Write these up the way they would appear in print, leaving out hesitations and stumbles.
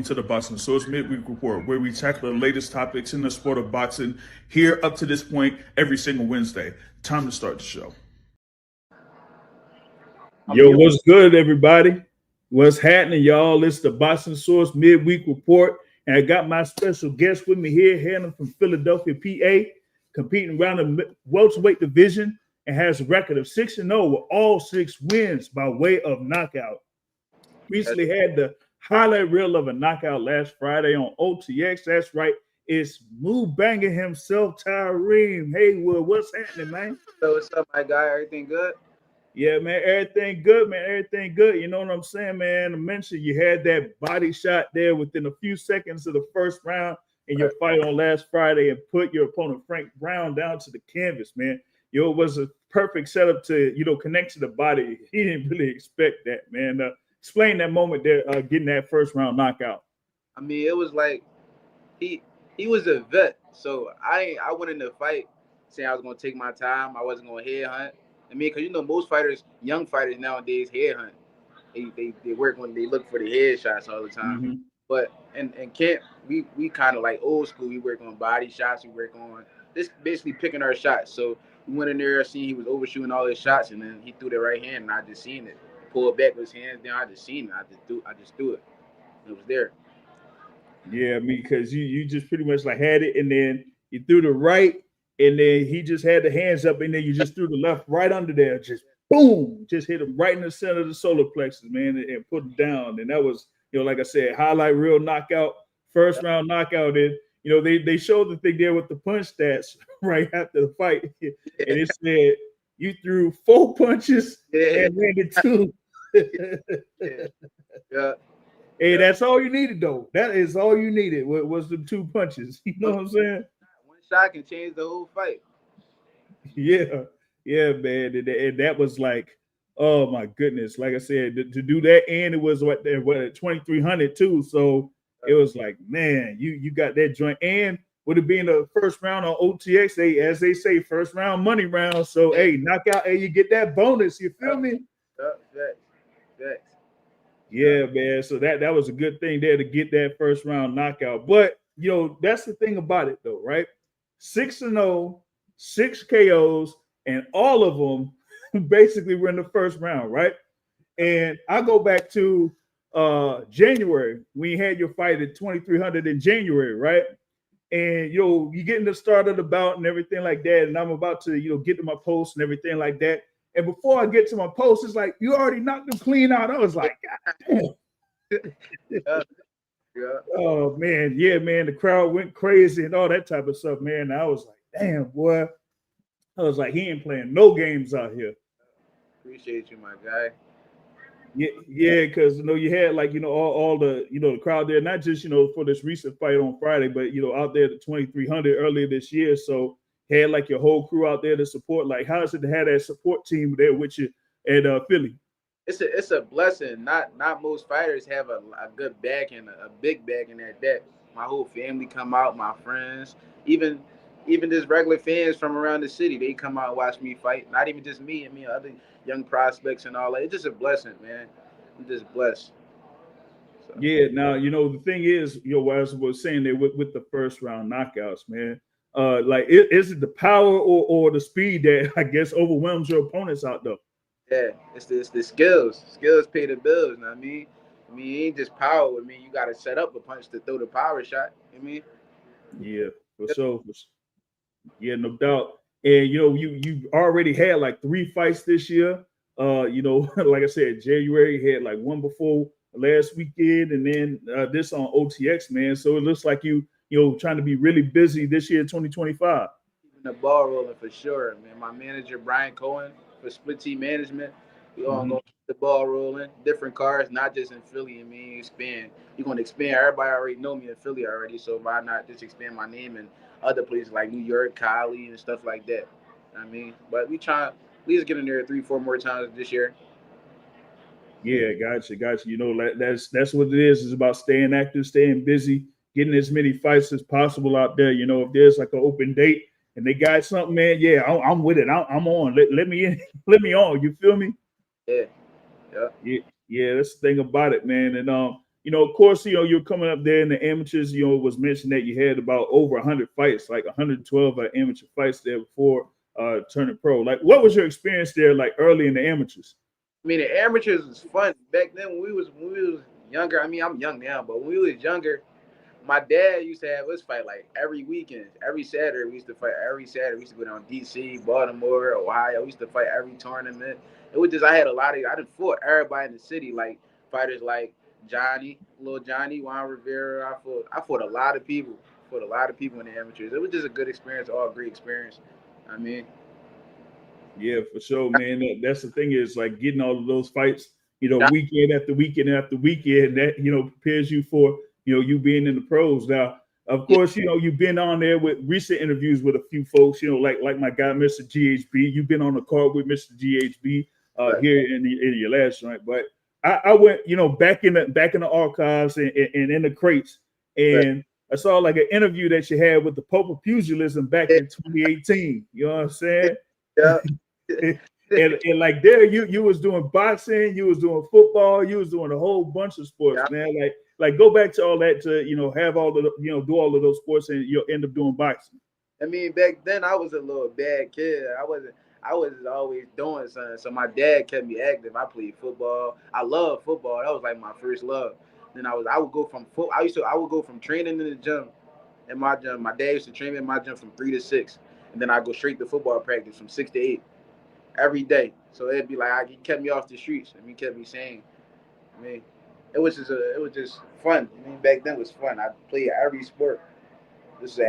To the Boxing Source Midweek Report, where we tackle the latest topics in the sport of boxing here up to this point every single Wednesday. Time to start the show. Yo, what's good, everybody? What's happening, y'all? It's the Boxing Source Midweek Report, and I got my special guest with me here, hailing from Philadelphia, PA, competing around the welterweight division, and has a record of 6-0 with all 6 wins by way of knockout. Recently had the highlight reel of a knockout last Friday on OTX. That's right. It's Moobanga himself, Tyreem Haywood. What's happening, man? So what's up, my guy? Everything good? Yeah, man. Everything good, man. Everything good. You know what I'm saying, man? I mentioned you had that body shot there within a few seconds of the first round in your fight on last Friday and put your opponent, Frank Brown, down to the canvas, man. It was a perfect setup to, connect to the body. He didn't really expect that, man. Explain that moment there, getting that first round knockout. I mean, it was like he was a vet, so I went in the fight saying I was gonna take my time. I wasn't gonna headhunt. I mean, because most fighters, young fighters nowadays, headhunt. They work when they look for the headshots all the time. Mm-hmm. But in camp, we kind of like old school. We work on body shots. We work on this basically picking our shots. So we went in there, seen he was overshooting all his shots, and then he threw the right hand, and I just seen it. Pulled back with his hands down. I just seen it. I just threw it. It was there. Yeah, I mean, because you just pretty much like had it, and then you threw the right, and then he just had the hands up, and then you just threw the left right under there, just boom, just hit him right in the center of the solar plexus, man, and put him down. And that was, like I said, highlight reel knockout, first round knockout. And they showed the thing there with the punch stats right after the fight, and it said you threw 4 punches and landed 2. Yeah. Hey, that's all you needed, though. That is all you needed was the 2 punches. You know what I'm saying? One shot can change the whole fight. Yeah, man. And that was like, oh my goodness. Like I said, to do that, and it was what 2,300 too. So it was like, man, you got that joint. And with it being the first round on OTX, as they say, first round money round. So hey, knockout, hey, you get that bonus. You feel me? Facts. Yeah, man. So that was a good thing there to get that first round knockout. But that's the thing about it, though, right? 6-0, 6 KOs, and all of them basically were in the first round, right? And I go back to January when you had your fight at 2,300 in January, right? And you getting the start of the bout and everything like that. And I'm about to get to my post and everything like that. And before I get to my post, it's like, you already knocked them clean out. I was like, God damn. Yeah. Oh, man. Yeah, man. The crowd went crazy and all that type of stuff, man. And I was like, damn, boy. I was like, he ain't playing no games out here. Appreciate you, my guy. Yeah, because, you had, like, all the, the crowd there, not just, for this recent fight on Friday, but, out there at 2,300 earlier this year. So, had like your whole crew out there to support. Like, how is it to have that support team there with you at Philly? It's a blessing. Not most fighters have a good back and a big back in that. My whole family come out, my friends, even just regular fans from around the city. They come out and watch me fight. Not even just me. I mean, other young prospects and all that. It's just a blessing, man. I'm just blessed. So. Yeah. Now, the thing is, as I was saying there with the first round knockouts, man. Is it the power or the speed that I guess overwhelms your opponents out there? Yeah, it's the skills. Skills pay the bills. You know what I mean? It ain't just power. I mean, you got to set up a punch to throw the power shot. You know what I mean? Yeah, for sure. Yeah, no doubt. And you already had like 3 fights this year. Like I said, January had like one before last weekend, and then this on OTX, man. So it looks like you trying to be really busy this year, 2025. Keeping the ball rolling for sure, man. My manager, Brian Cohen, for Split Team Management, we all gonna keep the ball rolling. Different cars, not just in Philly. I mean, expand. You're gonna expand. Everybody already know me in Philly already, so why not just expand my name in other places like New York, Cali, and stuff like that. I mean, but we try at least get in there 3-4 more times this year. Yeah, gotcha. That's what it is. It's about staying active, staying busy, getting as many fights as possible out there. If there's like an open date and they got something, man, yeah, I'm with it. I'm on. Let me in. Let me on. You feel me? Yeah. Yeah. That's the thing about it, man. And of course, you're coming up there in the amateurs. It was mentioned that you had about over 100 fights, like 112 amateur fights there before turning pro. Like, what was your experience there, like early in the amateurs? I mean, the amateurs was fun back then when we was younger. I mean, I'm young now, but when we was younger, my dad used to have us fight like every weekend, every Saturday. We used to fight every Saturday. We used to go down DC, Baltimore, Ohio. We used to fight every tournament. It was just I had a lot of I done fought everybody in the city, like fighters like Johnny, little Johnny, Juan Rivera. I fought a lot of people. Fought a lot of people in the amateurs. It was just a good experience, all great experience. I mean, Yeah, for sure, man. That's the thing is like getting all of those fights, weekend after weekend after weekend. That prepares you for you being in the pros. Now, of course, you've been on there with recent interviews with a few folks. Like my guy, Mr. GHB. You've been on the card with Mr. GHB here in your last joint. But I went, back in the archives and in the crates, and I saw like an interview that you had with the Pope of Pugilism back in 2018. You know what I'm saying? yeah. and like there you was doing boxing, you was doing football, you was doing a whole bunch of sports, man. Like go back to all that to have all of the, do all of those sports and you'll end up doing boxing. I mean, back then I was a little bad kid. I was always doing something. So my dad kept me active. I played football. I love football. That was like my first love. Then I would go from I would go from training in the gym in my gym. My dad used to train me in my gym from 3 to 6, and then I go straight to football practice from 6 to 8 every day. So it'd be like he kept me off the streets and he kept me sane. I mean, it was just fun. I mean, back then it was fun. I played every sport. This is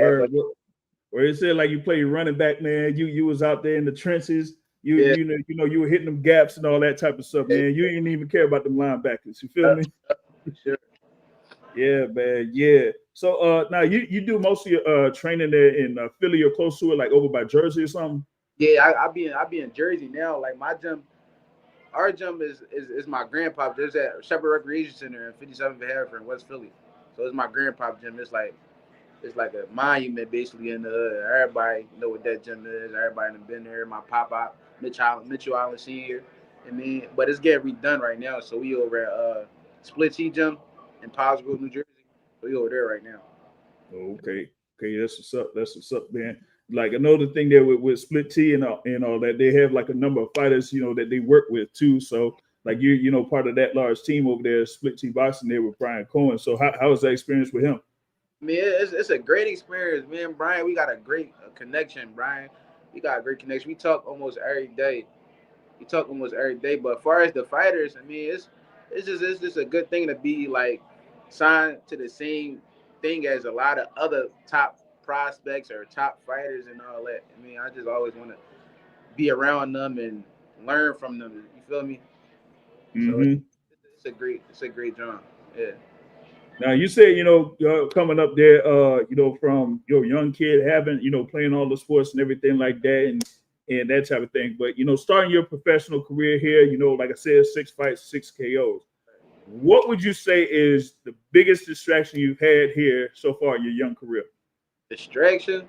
Where it said like you played running back, man. You was out there in the trenches. yeah. You were hitting them gaps and all that type of stuff, man. You didn't even care about the linebackers. You feel me? Sure. Yeah, man. Yeah. So now you do most of your training there in Philly or close to it, like over by Jersey or something. Yeah, I be in Jersey now. Like my gym, our gym is my grandpa. There's at Shepherd Recreation Center in 57th Harrison in West Philly. So it's my grandpa gym. It's like a monument basically in the hood. Everybody know what that gym is. Everybody done been there. My pop Mitchell Island Senior. I mean, but it's getting redone right now. So we over at Split T Gym in Pottsville, New Jersey. We over there right now. Okay. Okay, that's what's up. That's what's up, man. Like another thing there with Split T and all that, they have like a number of fighters, that they work with too. So like you part of that large team over there, Split T Boxing there with Brian Cohen. So how was that experience with him? I mean, it's a great experience, man. Brian, we got a great connection, Brian. We got a great connection. We talk almost every day. We talk almost every day. But as far as the fighters, I mean, it's just a good thing to be like signed to the same thing as a lot of other top prospects or top fighters and all that. I mean, I just always want to be around them and learn from them. You feel me? So Mm-hmm. it's a great job. Yeah. Now you said coming up there, from your young kid having playing all the sports and everything like that, and that type of thing. But starting your professional career here, like I said, 6 fights, 6 KOs. What would you say is the biggest distraction you've had here so far in your young career? Distraction.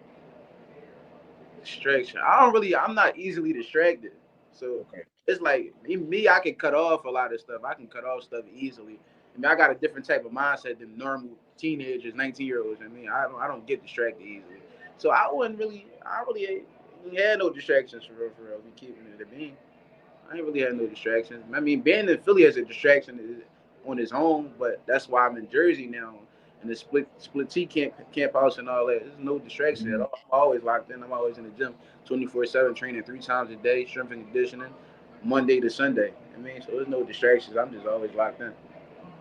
Distraction. I'm not easily distracted. So Okay. it's like me, I can cut off a lot of stuff. I can cut off stuff easily. I mean, I got a different type of mindset than normal teenagers, 19-year-olds. I mean, I don't get distracted easily. So I really ain't had no distractions for real, for real. We keeping it a beam. I ain't really had no distractions. I mean, being in Philly as a distraction is on its own, but that's why I'm in Jersey now and the split T camp house and all that. There's no distraction at Mhm. all. I'm always locked in. I'm always in the gym, 24/7, training 3 times a day, strength and conditioning, Monday to Sunday. I mean, so there's no distractions. I'm just always locked in.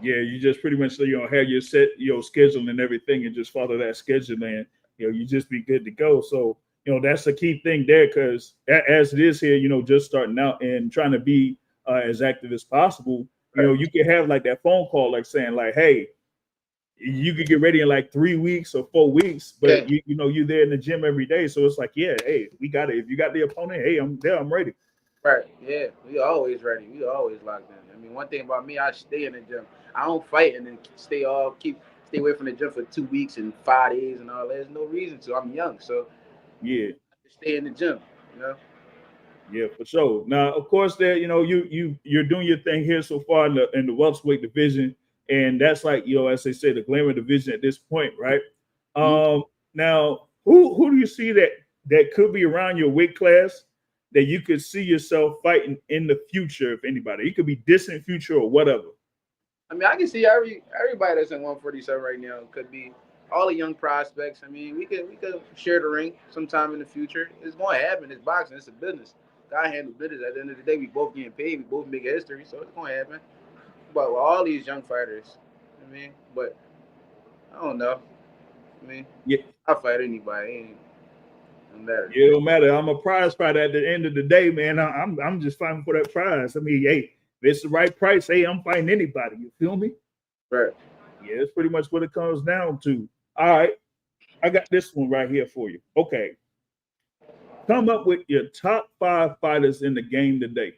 Yeah, you just pretty much have your set schedule and everything, and just follow that schedule, and you just be good to go. So that's the key thing there, because as it is here, just starting out and trying to be as active as possible. Right. You can have like that phone call, like saying like, hey, you could get ready in like 3 weeks or 4 weeks, Yeah. but you're there in the gym every day, so it's like, yeah, hey, we got it. If you got the opponent, hey, I'm there, I'm ready. Right. Yeah. We always ready. We always locked in. I mean, one thing about me, I stay in the gym. I don't fight and then stay away from the gym for 2 weeks and 5 days and all that. There's no reason to. I'm young, so Yeah. stay in the gym. You know. Yeah, for sure. Now, of course, there you're doing your thing here so far in the welterweight division, and that's like, as they say, the glamour division at this point, right? Mhm. Now, who do you see that could be around your weight class that you could see yourself fighting in the future? If anybody, it could be distant future or whatever. I mean, I can see everybody that's in 147 right now could be all the young prospects. I mean, we could share the ring sometime in the future. It's going to happen. It's boxing. It's a business. God handle business. At the end of the day, we both getting paid. We both make history, so it's going to happen. But with all these young fighters, I mean, but I don't know. I mean, Yeah, I fight anybody. It ain't no matter. it don't matter. I'm a prize fighter at the end of the day, man. I'm just fighting for that prize. I mean, hey, if it's the right price, hey, I'm fighting anybody. You feel me? Right. Yeah, it's pretty much what it comes down to. All right, I got this one right here for you. Okay, come up with your top 5 fighters in the game today.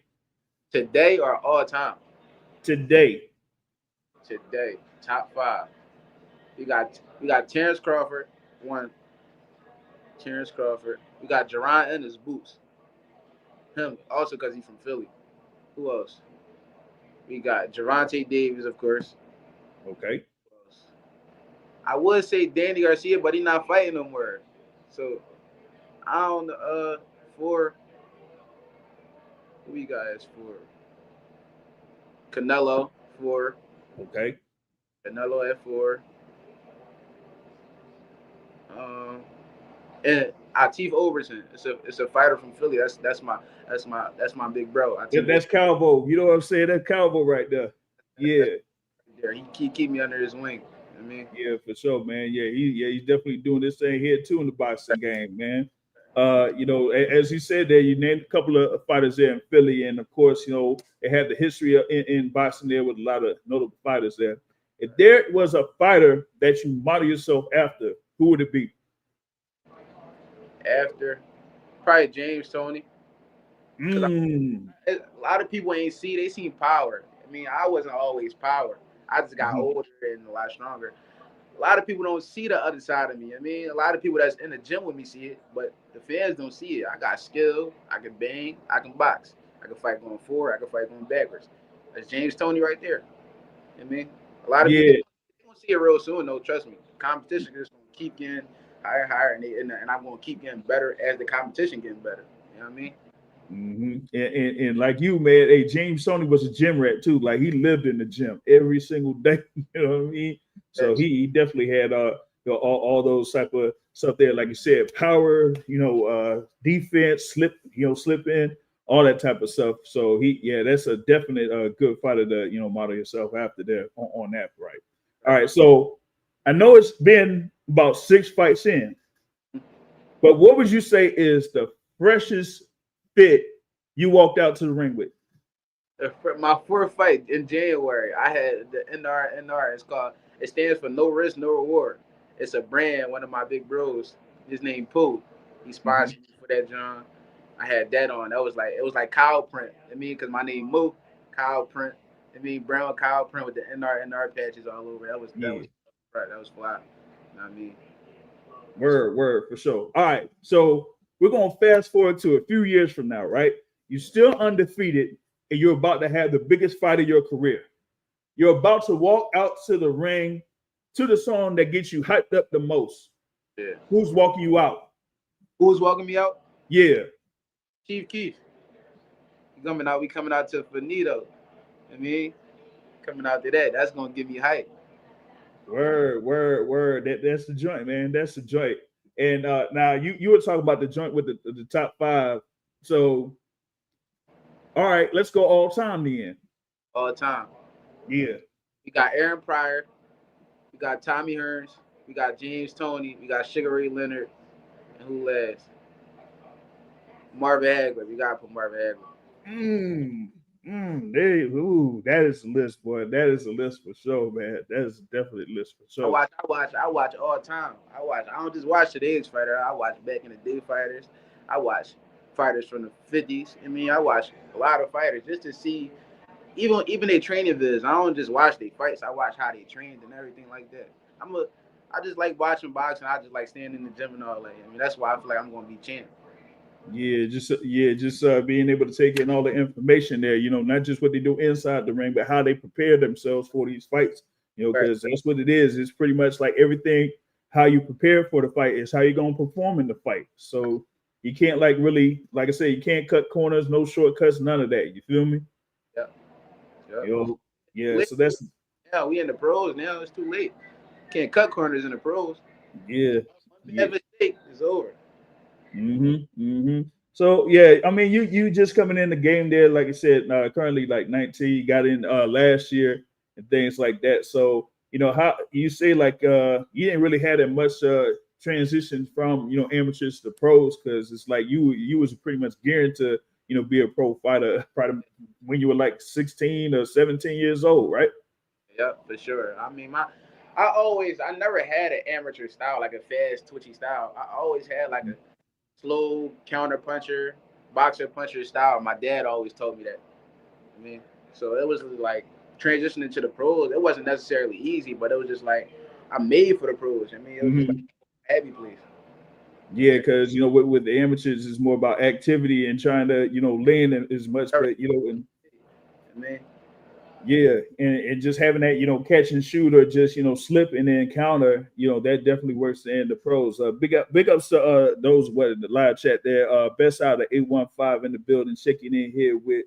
Today or all time? Today. Today, top 5. We got Terrence Crawford, one. Terrence Crawford. We got Jerron Ennis Boots. Him also because he's from Philly. Who else? We got Gervonta Davis, of course. Okay. Who else? I would say Danny Garcia, but he's not fighting no more. So I don't know. For who we got as for Canelo for Okay. Canelo at 4. Um, and Atif Overton. It's a fighter from Philly. That's my big bro. Atif That's Calvo. You know what I'm saying? That's Calvo right there. Yeah. there. He keep me under his wing. I mean, Yeah, for sure, man. He's definitely doing this thing here too in the boxing game, man. As you said there, you named a couple of fighters there in Philly, and of course, they have the history in boxing there with a lot of notable fighters there. If there was a fighter that you model yourself after, who would it be? after probably James Tony. Because Mm. a lot of people ain't they seen power. I mean, I wasn't always power. I just got Mhm. older and a lot stronger. A lot of people don't see the other side of me. I mean, a lot of people that's in the gym with me see it, but the fans don't see it. I got skill. I can bang. I can box. I can fight going forward. I can fight going backwards. That's James Tony right there. I mean, a lot of people Yeah. they gonna see it real soon. though. Trust me. Competition is gonna keep getting higher, and I'm gonna keep getting better as the competition getting better. You know what I mean? And like you, man, hey, James Sony was a gym rat too. Like he lived in the gym every single day. You know what I mean? So Yes. he definitely had all those type of stuff there. Like you said, power, defense, slip in, all that type of stuff. So that's a definite good fighter to model yourself after there on that, right? All right. So I know it's been about 6 fights in, but what would you say is the freshest fit you walked out to the ring with? My 4th fight in January, I had the NR. It stands for No Risk, No Reward. It's a brand. One of my big bros, his name Pooh. He Mhm. sponsored me for that, John. I had that on. It was like cow print. I mean, because my name Moo, cow print. I mean, brown cow print with the NR patches all over. That was Yeah, right. That was fly. You know what I mean? word for sure. All right, so we're gonna fast forward to a few years from now, right? You're still undefeated, and you're about to have the biggest fight of your career. You're about to walk out to the ring to the song that gets you hyped up the most. Yeah. Who's walking you out? Who's walking me out? Yeah, Chief Keef. He coming out. We coming out to Finito. I mean, coming out to that. That's gonna give me hype. word. That's the joint, man. That's the joint. And now you were talking about the joint with the top 5. So all right, let's go all time then. All the time. Yeah. We got Aaron Pryor. We got Tommy Hearns. We got James Toney. We got Sugar Ray Leonard. And who last? Marvin Hagler. We gotta put Marvin Hagler. That is a list, boy. That is a list for sure, man. That is definitely a list for I sure. watch. I watch. I watch all the time. I don't just watch today's fighter. I watch back in the day fighters. I watch fighters from the 50s. I mean, I watch a lot of fighters just to see even their training vids. I don't just watch their fights. I watch how they trained and everything like that. I just like watching boxing. I just like staying in the gym and all that. I mean, that's why I feel like I'm gonna be champ. Just being able to take in all the information there. Not just what they do inside the ring, but how they prepare themselves for these fights because that's what it is. It's pretty much like everything. How you prepare for the fight is how you're gonna perform in the fight. So you can't really, like I said, you can't cut corners, no shortcuts, none of that. You feel me? Yeah. Yeah. So that's we in the pros now. It's too late. Can't cut corners in the pros. Yeah. Have a mistake, it's over. So yeah, I mean, you just coming in the game there, like I said, currently like 19, got in last year and things like that. So how you say like you didn't really have that much transition from amateurs to pros, because it's like you was pretty much geared to be a pro fighter probably when you were like 16 or 17 years old, right? Yeah, for sure. I mean, I never had an amateur style, like a fast, twitchy style. I always had like a slow counter puncher, boxer puncher style. My dad always told me that. I mean, so it was like transitioning to the pros. It wasn't necessarily easy, but it was just like I'm made for the pros. I mean, it was just like heavy, please. Yeah, because with the amateurs, it's more about activity and trying to lean as much, but and yeah, and just having that catch and shoot or just slip and then counter, that definitely works in the pros. Big ups to those what in the live chat there. Best out of 815 in the building, checking in here with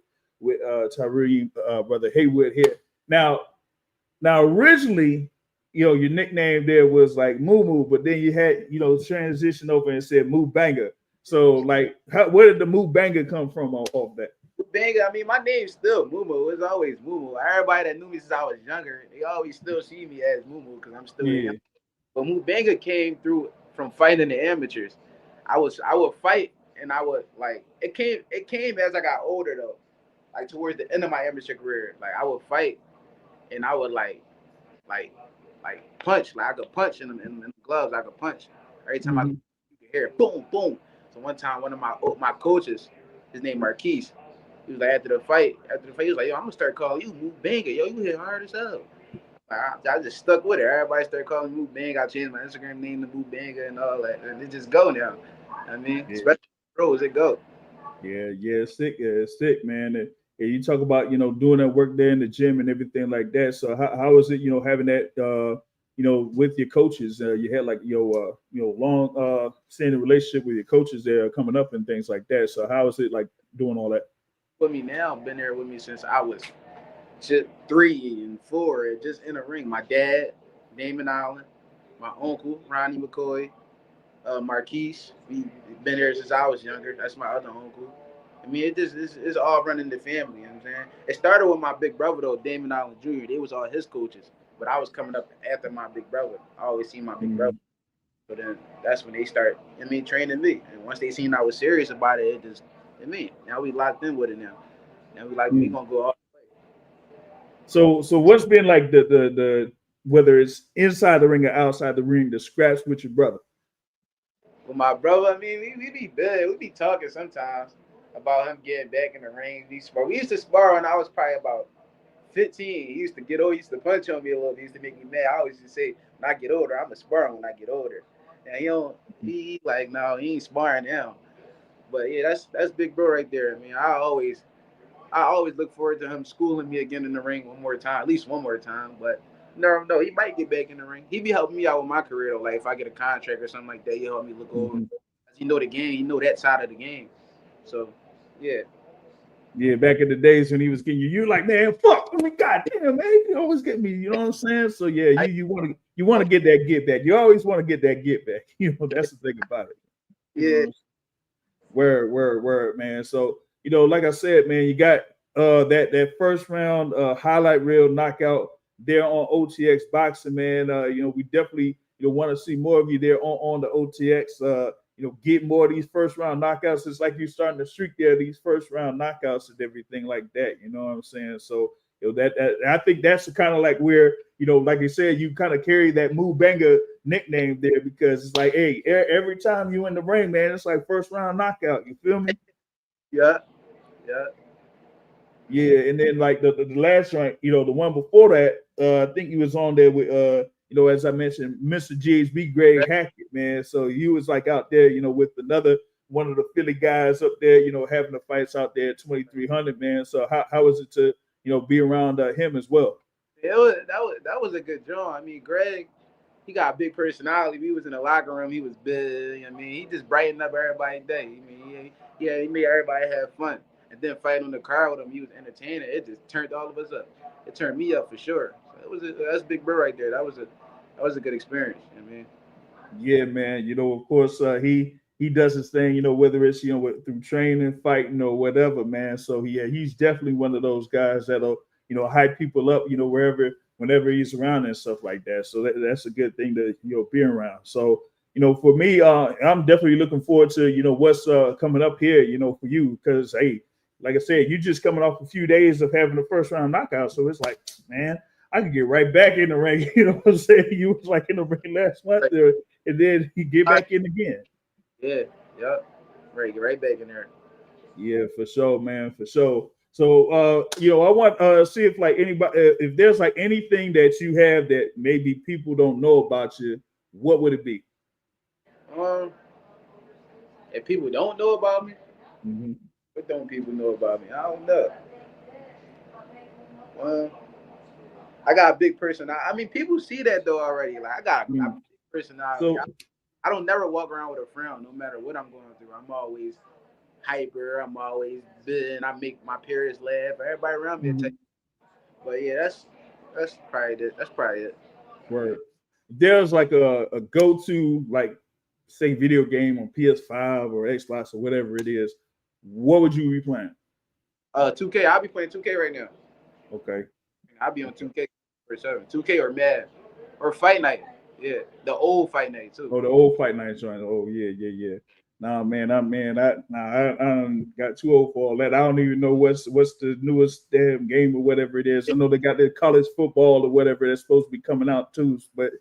Tyreem brother Haywood here. Now originally, your nickname there was like Moo Moo, but then you had transition over and said Moobanga. So like, where did the Moobanga come from off that? Moobanga, I mean, my name's still Mumu. It's always Mumu. Everybody that knew me since I was younger, they always still see me as Mumu because I'm still young. But Moobanga came through from fighting the amateurs. I would fight and I would like it came as I got older though. Like towards the end of my amateur career. Like I would fight and I would like punch. Like I could punch in the gloves, I could punch. Every time I hear boom, boom. So one time one of my coaches, his name Marquise, he was like after the fight, he was like, yo, I'm gonna start calling you Moobanga. Yo, you hit hard as hell. Like, I just stuck with it. Everybody started calling me Moobanga. I changed my Instagram name to Moobanga and all that. And it just go now. I mean, especially pros, it go. Yeah, sick, man. And you talk about doing that work there in the gym and everything like that. So how is it having that with your coaches? You had like your long standing relationship with your coaches there coming up and things like that. So how is it like doing all that? With me now, been there with me since I was just 3 and 4, just in the ring. My dad, Damon Allen, my uncle Ronnie McCoy, Marquise. We been there since I was younger. That's my other uncle. I mean, it's all running the family. You know what I'm saying? It started with my big brother though, Damon Allen Jr. They was all his coaches, but I was coming up after my big brother. I always seen my big brother. So then that's when they start, training me. And once they seen I was serious about it, now we locked in with it now. Now we gonna go all the way. So what's been like the whether it's inside the ring or outside the ring, the scraps with your brother? With my brother, I mean, we be good. We be talking sometimes about him getting back in the ring. We used to spar when I was probably about 15. He used to punch on me a little bit. He used to make me mad. I always used to say, when I get older, I'm a sparring when I get older. And he like, no, he ain't sparring now. But yeah, that's big bro right there. I mean, I always look forward to him schooling me again in the ring one more time, at least one more time. But no, he might get back in the ring. He be helping me out with my career though. Like if I get a contract or something like that, he'll help me look over. He know the game, he know that side of the game. So yeah. Yeah, back in the days when he was getting you like, man, fuck, I mean, goddamn, man, you always get me. You know what I'm saying? So yeah, you want to get that get back. You always want to get that get back. That's the thing about it. Yeah. Word, man. So like I said, man, you got that first round highlight reel knockout there on OTX Boxing, man. We definitely want to see more of you there on the OTX. Get more of these first round knockouts. It's like you're starting to streak there, these first round knockouts and everything like that. You know what I'm saying? So that I think that's kind of like where like you said, you kind of carry that Moobanga nickname there, because it's like, hey, every time you in the ring, man, it's like first round knockout. You feel me? Yeah. And then like the last joint, the one before that, I think he was on there with as I mentioned, Mr. GHB Greg Hackett, man. So you was like out there, with another one of the Philly guys up there, having the fights out there at 2,300, man. So how is it to be around him as well? That was a good joint. I mean, Greg, he got a big personality. We was in the locker room. He was big. I mean, he just brightened up everybody's day. I mean, he made everybody have fun. And then fighting on the crowd with him, he was entertaining. It just turned all of us up. It turned me up for sure. So that's Big Bro right there. That was a good experience. I mean, Yeah, man. Of course, he does his thing. Whether it's through training, fighting, or whatever, man. So yeah, he's definitely one of those guys that'll hype people up. Whenever he's around and stuff like that. So that's a good thing to be around. So for me, I'm definitely looking forward to what's coming up here. For you, because hey, like I said, you just coming off a few days of having the first round knockout. So it's like, man, I can get right back in the ring. You know what I'm saying? You was like in the ring last month there, and then you get back in again. yeah, yep. Right, get right back in there. Yeah, for sure, man, for sure. So, I want to see if like anybody, if there's like anything that you have that maybe people don't know about you, what would it be? Um, if people don't know about me, Mm-hmm. what don't people know about me? I don't know. Well, I got a big personality. I mean, people see that though already. Like I got a big personality. So, I don't never walk around with a frown, no matter what I'm going through. I'm always hyper. I'm always big. I make my peers laugh. Everybody around me. mm-hmm. But yeah, that's probably it. That's probably it. Word. There's like a go-to like say video game on PS5 or Xbox or whatever it is. What would you be playing? 2K. I'll be playing 2K right now. Okay. I'll be on 2K for 7. 2K or Mad or Fight Night. Yeah, the old Fight Night too. Oh, the old Fight Night joint. Oh yeah. Nah, man, I got too old for all that. I don't even know what's the newest damn game or whatever it is. I know they got the college football or whatever that's supposed to be coming out too, but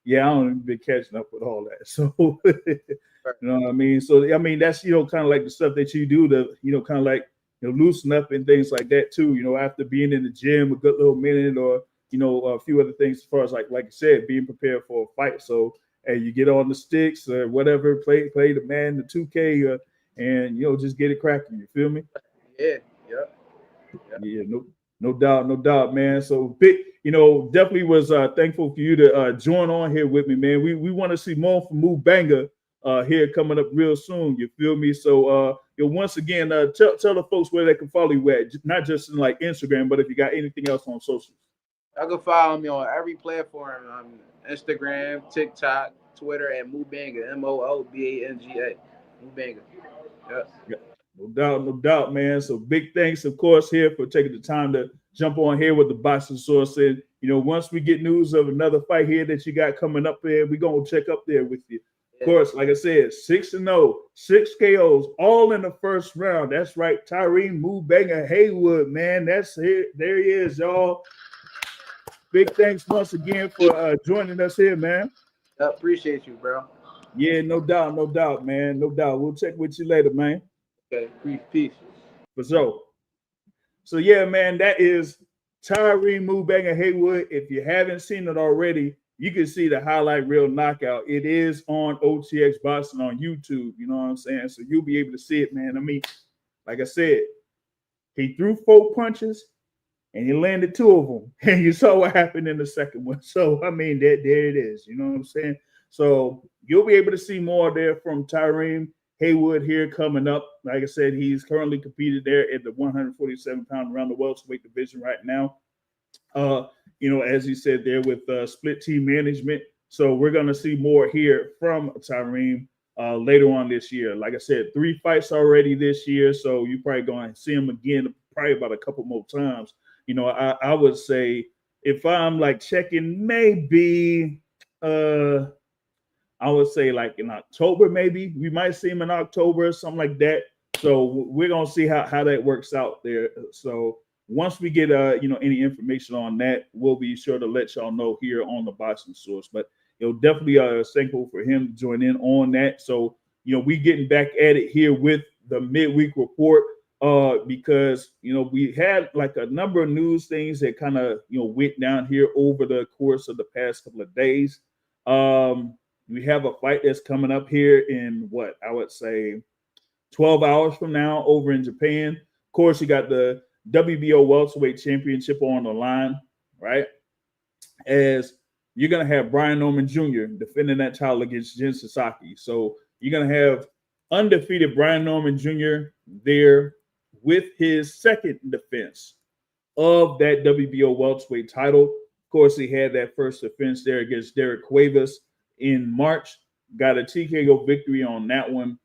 yeah, I don't even be catching up with all that. So you know what I mean? So I mean that's kind of like the stuff that you do to kind of like loosen up and things like that too. After being in the gym a good little minute or a few other things as far as like you said, being prepared for a fight. So hey, you get on the sticks or whatever, play the man, the 2K, and just get it cracking. You feel me? Yeah, yep. Yeah, no doubt, man. So big, definitely was thankful for you to join on here with me, man. We want to see more from Moobanga here coming up real soon. You feel me? So once again, tell the folks where they can follow you at, not just in like Instagram, but if you got anything else on social. You can follow me on every platform. Instagram, TikTok, Twitter at Moobanga. Moobanga. Moobanga. Yep. Yeah, no doubt, man. So big thanks, of course, here for taking the time to jump on here with the Boxing Source. And once we get news of another fight here that you got coming up there, we're gonna check up there with you. Of course, like I said, 6-0, 6 KOs, all in the first round. That's right, Tyreem Moobanga Haywood, man. That's it. There he is, y'all. Big thanks once again for joining us here, man. I appreciate you, bro. Yeah, no doubt, man. No doubt. We'll check with you later, man. Okay, peace. For sure. So yeah, man, that is Tyreem Moobanga Haywood. If you haven't seen it already, you can see the highlight reel knockout. It is on OTX Boxing on YouTube. You know what I'm saying? So you'll be able to see it, man. I mean, like I said, he threw 4 punches and he landed 2 of them. And you saw what happened in the second one. So, I mean, there it is. You know what I'm saying? So you'll be able to see more there from Tyreem Haywood here coming up. Like I said, he's currently competed there at the 147-pound around the welterweight division right now. As he said there with split team management. So we're going to see more here from Tyreem later on this year. Like I said, 3 fights already this year. So you're probably going to see him again probably about a couple more times. I would say if I'm like checking maybe I would say like in October, maybe we might see him in October or something like that. So we're gonna see how that works out there. So once we get any information on that, we'll be sure to let y'all know here on the Boxing Source. But definitely thankful for him to join in on that. So we getting back at it here with the midweek report. Because we had like a number of news things that kind of went down here over the course of the past couple of days. We have a fight that's coming up here in what I would say 12 hours from now over in Japan. Of course, you got the WBO welterweight championship on the line, right? as you're going to have Brian Norman Jr. defending that title against Jin Sasaki. So you're going to have undefeated Brian Norman Jr. there with his second defense of that WBO welterweight title. Of course, he had that first defense there against Derek Cuevas in March. Got a TKO victory on that one.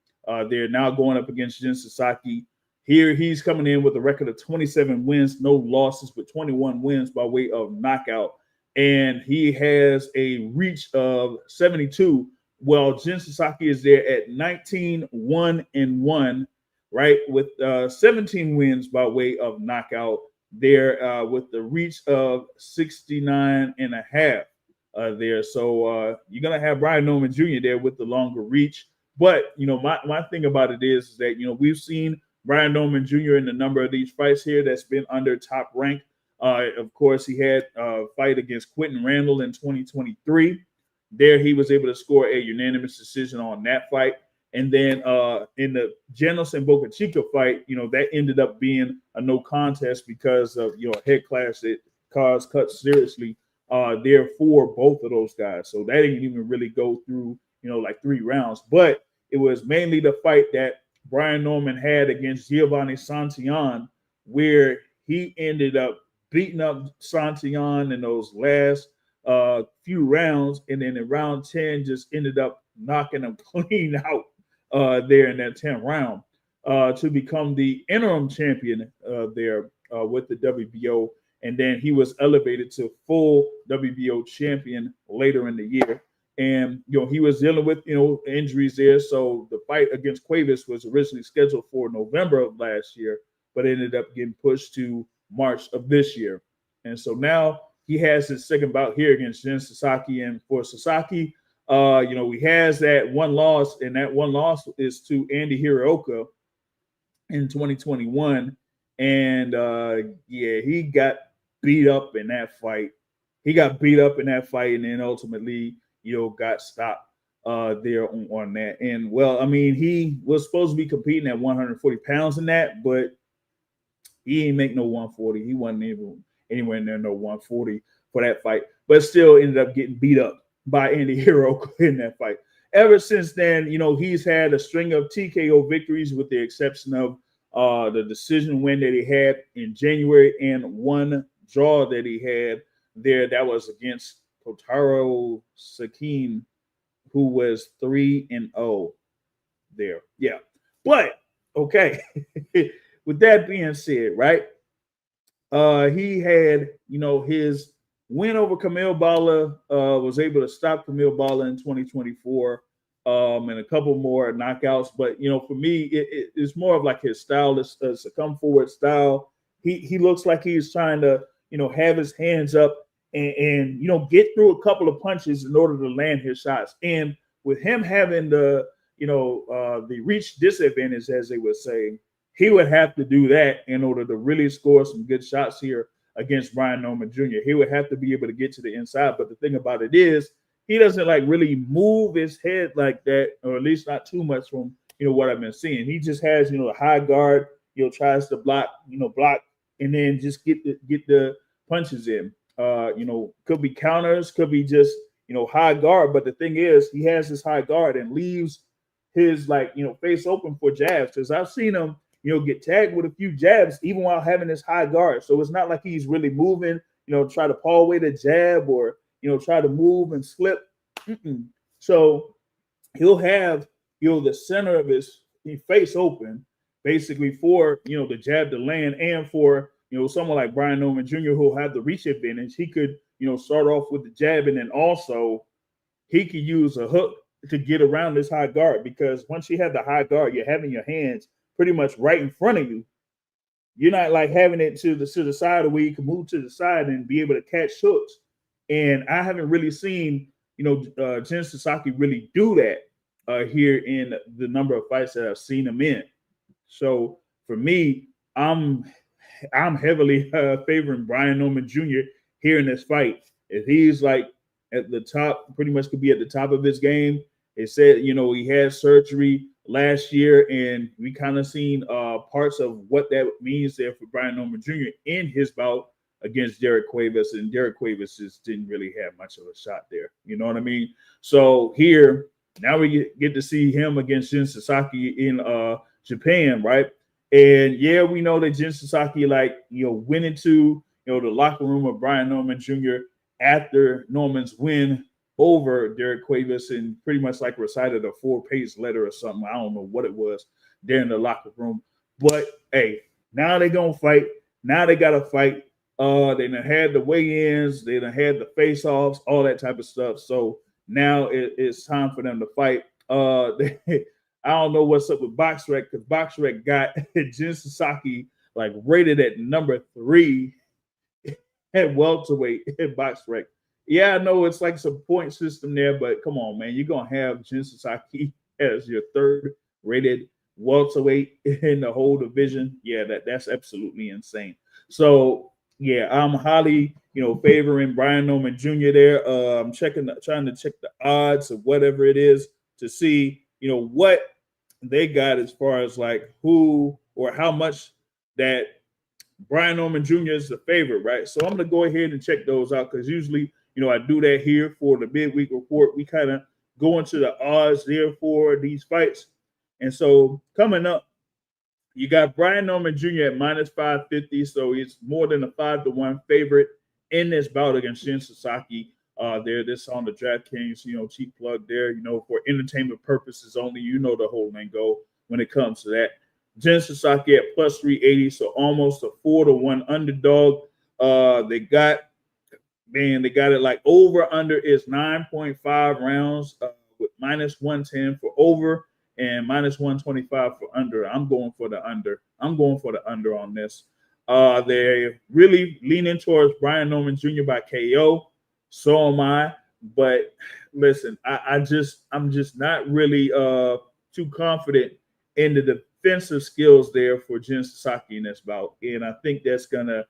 They're now going up against Jin Sasaki. Here, he's coming in with a record of 27 wins, no losses, but 21 wins by way of knockout. And he has a reach of 72, while Jin Sasaki is there at 19-1-1, right, with 17 wins by way of knockout. There with the reach of 69.5 there. So you're going to have Brian Norman Jr. there with the longer reach. But, my thing about it is that, we've seen Brian Norman Jr. in a number of these fights here that's been under top rank. Of course, he had a fight against Quentin Randall in 2023. There he was able to score a unanimous decision on that fight. And then in the Janos and Boca Chica fight, that ended up being a no contest because of a head clash that caused cuts seriously there for both of those guys. So that didn't even really go through, like 3 rounds. But it was mainly the fight that Brian Norman had against Giovanni Santillan, where he ended up beating up Santillan in those last few rounds. And then in round 10, just ended up knocking him clean out there in that 10th round to become the interim champion there with the WBO. And then he was elevated to full WBO champion later in the year. And, he was dealing with, injuries there. So the fight against Cuevas was originally scheduled for November of last year, but ended up getting pushed to March of this year. And so now he has his second bout here against Jin Sasaki. And for Sasaki, he has that one loss, and that one loss is to Andy Hiraoka in 2021. And he got beat up in that fight. And then ultimately, got stopped there on that. And he was supposed to be competing at 140 pounds in that, but he ain't make no 140. He wasn't even anywhere near no 140 for that fight, but still ended up getting beat up by Andy Hiraoka in that fight. Ever since then, he's had a string of TKO victories with the exception of the decision win that he had in January and one draw that he had there. That was against Kotaro Sakin, who was 3-0 there. Yeah. But, okay, with that being said, right, he had, his win over Camille Bala, was able to stop Camille Bala in 2024, and a couple more knockouts. But, for me, it's more of like his style, it's a come forward style. He looks like he's trying to, have his hands up and get through a couple of punches in order to land his shots. And with him having the reach disadvantage, as they would say, he would have to do that in order to really score some good shots here against Brian Norman Jr. He would have to be able to get to the inside. But the thing about it is, he doesn't really move his head like that, or at least not too much from what I've been seeing. He just has a high guard. Tries to block, and then just get the punches in. Could be counters, could be just high guard. But the thing is, he has his high guard and leaves his face open for jabs. Because I've seen him get tagged with a few jabs even while having his high guard. So it's not like he's really moving, try to paw away the jab or try to move and slip. So he'll have the center of his face open basically for the jab to land, and for someone like Brian Norman Jr. who'll have the reach advantage. He could start off with the jab, and then also he could use a hook to get around this high guard, because once you have the high guard, you're having your hands pretty much right in front of you. You're not having it to the side where you can move to the side and be able to catch hooks. And I haven't really seen Jin Sasaki really do that here in the number of fights that I've seen him in. So for me, I'm heavily favoring Brian Norman Jr. here in this fight. If he's at the top, pretty much could be at the top of his game. It said, he had surgery last year, and we kind of seen parts of what that means there for Brian Norman Jr. in his bout against Derek Cuevas, and Derek Cuevas just didn't really have much of a shot there. You know what I mean? So here, now we get to see him against Jin Sasaki in Japan, right? And yeah, we know that Jin Sasaki, went into the locker room of Brian Norman Jr. after Norman's win over Derek Cuevas and pretty much recited a 4-page letter or something. I don't know what it was there in the locker room. But hey, now they're gonna fight. Now they gotta fight. They done had the weigh-ins, they done had the face-offs, all that type of stuff. So now it's time for them to fight. I don't know what's up with BoxRec, because BoxRec got Jin Sasaki rated at number 3 at welterweight at BoxRec. Yeah, I know it's some point system there, but come on, man, you're gonna have Jin Sasaki as your 3rd rated welterweight in the whole division. Yeah, that's absolutely insane. So yeah, I'm highly favoring Brian Norman Jr. there. I'm trying to check the odds of whatever it is to see what they got as far as who or how much that Brian Norman Jr. is the favorite, right? So I'm gonna go ahead and check those out, because usually I do that here for the midweek report. We kind of go into the odds there for these fights. And so coming up, you got Brian Norman Jr. at -550, so he's more than a 5-1 favorite in this bout against Jin Sasaki. This on the DraftKings, cheap plug there, for entertainment purposes only. The whole lingo when it comes to that. Jin Sasaki at +380, so almost a 4-1 underdog. They got it over under is 9.5 rounds with -110 for over and -125 for under. I'm going for the under. On this. They're really leaning towards Brian Norman Jr. by KO. So am I. But listen, I'm just not really too confident in the defensive skills there for Jin Sasaki in this bout. And I think it's gonna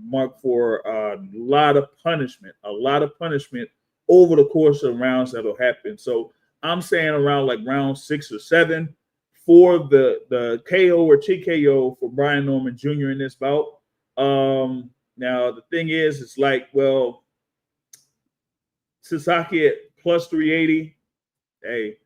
mark for a lot of punishment over the course of rounds that'll happen. So I'm saying around round 6 or 7 for the KO or TKO for Brian Norman Jr. in this bout. Now the thing is, it's Sasaki at +380. Hey,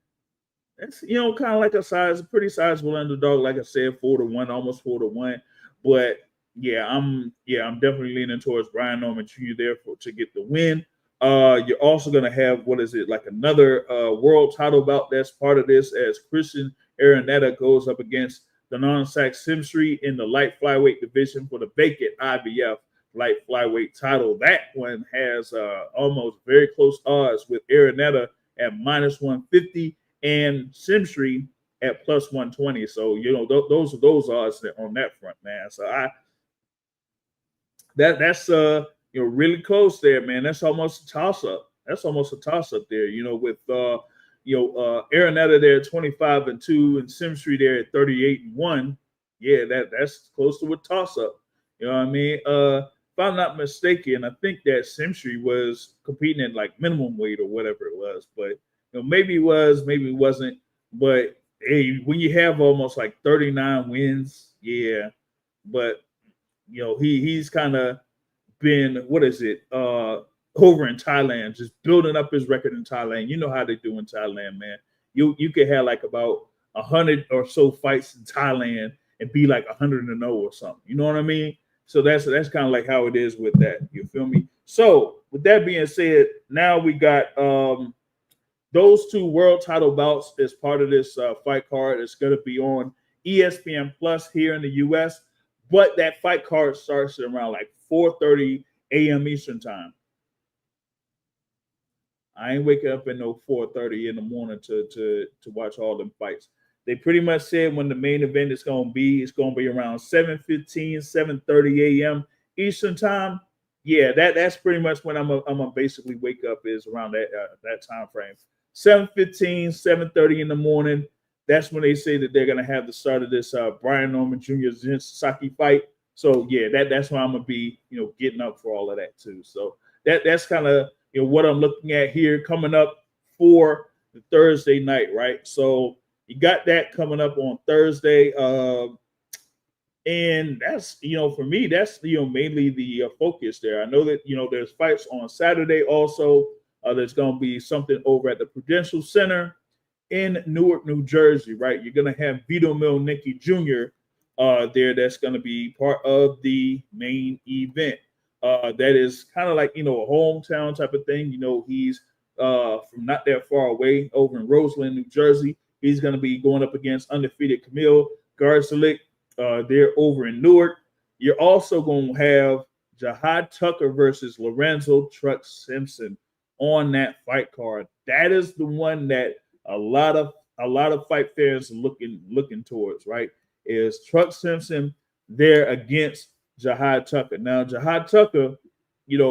that's kind of a pretty sizable underdog. Like I said, 4-1, almost 4-1. But yeah, I'm definitely leaning towards Brian Norman Jr. there to get the win. You're also gonna have another world title bout that's part of this, as Christian Araneta goes up against Danon Sack-Simsri in the light flyweight division for the vacant IBF light flyweight title. That one has almost very close odds, with Araneta at -150 and Simsri at +120. So those are those odds on that front, man. So that's really close there, man. That's almost a toss-up. There, with Araneta there at 25-2 and Simsri there at 38-1. Yeah, that's close to a toss-up. You know what I mean? If I'm not mistaken, I think that Simsri was competing at minimum weight or whatever it was, but maybe it was, maybe it wasn't. But hey, when you have almost 39 wins, yeah. But he's kind of been over in Thailand, just building up his record in Thailand. You know how they do in Thailand, man. You could have about 100 or so fights in Thailand and be 100-0 or something. You know what I mean? So that's kind of how it is with that. You feel me? So with that being said, now we got those 2 world title bouts as part of this fight card. It's going to be on ESPN Plus here in the U.S., but that fight card starts at around 4:30 a.m. Eastern time. I ain't waking up at no 4:30 in the morning to watch all them fights. They pretty much said when the main event is going to be, it's going to be around 7:15, 7:30 a.m. Eastern time. Yeah, that's pretty much when I'm gonna basically wake up, is around that time frame. 7:15, 7:30 in the morning. That's when they say that they're gonna have the start of this Brian Norman Jr. Jin Sasaki fight. So yeah, that's why I'm gonna be getting up for all of that too. So that's kind of what I'm looking at here coming up for the Thursday night, right? So you got that coming up on Thursday. And that's, for me, that's, mainly the focus there. I know that, there's fights on Saturday also. There's going to be something over at the Prudential Center in Newark, New Jersey, right? You're going to have Vito Milnicki Jr. There. That's going to be part of the main event. That is kind of like, a hometown type of thing. He's from not that far away over in Roseland, New Jersey. He's going to be going up against undefeated Camille Garzelik. They're over in Newark. You're also going to have Jihad Tucker versus Lorenzo Truck Simpson on that fight card. That is the one that a lot of fight fans are looking towards, right? Is Truck Simpson there against Jihad Tucker? Now, Jihad Tucker,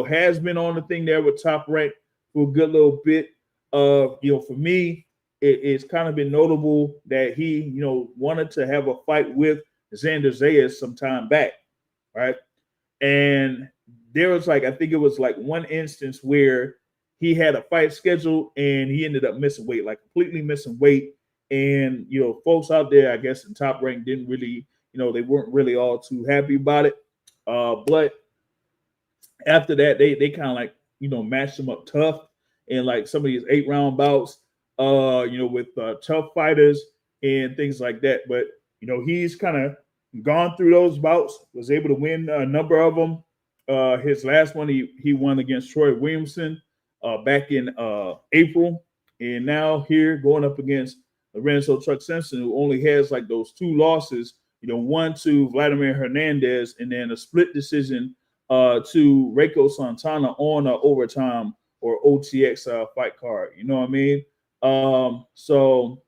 has been on the thing there with Top Rank for a good little bit. For me, it's kind of been notable that he, wanted to have a fight with Xander Zayas some time back, right? And there was I think it was one instance where he had a fight scheduled and he ended up missing weight, completely missing weight. And, folks out there, I guess in Top Rank didn't really, they weren't really all too happy about it. But after that, they kind of matched him up tough in some of these 8-round bouts, with tough fighters and things like that. But, he's kind of gone through those bouts, was able to win a number of them. His last one, he won against Troy Williamson back in April. And now here going up against Lorenzo Truck Simpson, who only has those 2 losses, one to Vladimir Hernandez and then a split decision to Reiko Santana on an overtime or OTX fight card. You know what I mean? So